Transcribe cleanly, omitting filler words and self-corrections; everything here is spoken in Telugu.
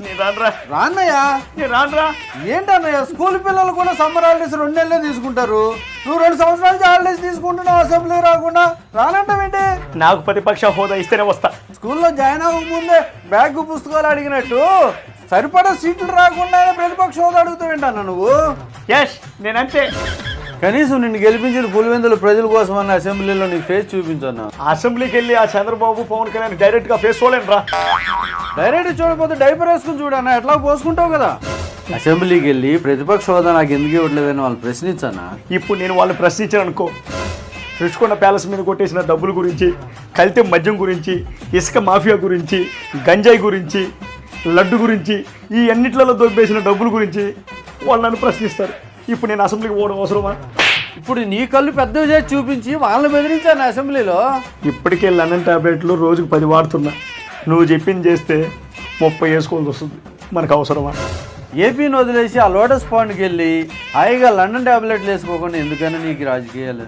నేను రానురా. రాన్నయ్యా. నేను రానురా. ఏంటన్నయ్య స్కూల్ పిల్లలు కూడా సమ్మర్ హాలిడేస్ 2 నెలలే తీసుకుంటారు, నువ్వు 2 సంవత్సరాల హాలిడేస్ తీసుకుంటున్నావు అసెంబ్లీ రాకుండా. రానంటావేంటి? నాకు ప్రతిపక్ష హోదా ఇస్తేనే వస్తా. స్కూల్లో జాయిన్ అవ్వకముందే బ్యాగ్ పుస్తకాలు అడిగినట్టు సరిపడా సీట్లు రాకుండా ప్రతిపక్ష హోదా అడుగుతావేంటన్నా నువ్వు? యష్ నేనంతే. కనీసం నిన్ను గెలిపించిన పులివెందుల ప్రజల కోసం అన్న అసెంబ్లీలో నీ ఫేస్ చూపించన్నా. అసెంబ్లీకి వెళ్ళి ఆ చంద్రబాబు పవన్ కళ్యాణ్ డైరెక్ట్ గా ఫేస్ చూడలేను రా. డైరెక్ట్ చూడకపోతే డైపర్ వేసుకుని చూడన్నా, ఎట్లా పోసుకుంటావు కదా. అసెంబ్లీకి వెళ్ళి ప్రతిపక్ష హోదా నాకు ఎందుకు ఇవ్వట్లేదని వాళ్ళు ప్రశ్నించన్నా. ఇప్పుడు నేను వాళ్ళని ప్రశ్నించాను అనుకో, రుషికొండ ప్యాలెస్ మీద కొట్టేసిన డబ్బుల గురించి, కల్తీ మద్యం గురించి, ఇసుక మాఫియా గురించి, గంజాయి గురించి, లడ్డు గురించి, ఈ అన్నిట్లలో దొబ్బేసిన డబ్బుల గురించి వాళ్ళు నన్ను ప్రశ్నిస్తారు. ఇప్పుడు నేను అసెంబ్లీకి పోవడం అవసరమా? ఇప్పుడు నీ కళ్ళు పెద్దవి చేసి చూపించి వాళ్ళని బెదిరించాను అసెంబ్లీలో. ఇప్పటికే లండన్ టాబ్లెట్లు రోజుకు 10 వాడుతున్నా. నువ్వు చెప్పింది చేస్తే 30 వేసుకోవాల్సి వస్తుంది. మనకు అవసరమా? ఏపీని వదిలేసి ఆ లోటస్ పాండ్కి వెళ్ళి హాయిగా లండన్ టాబ్లెట్లు వేసుకోకుండా ఎందుకైనా నీకు రాజకీయాలు?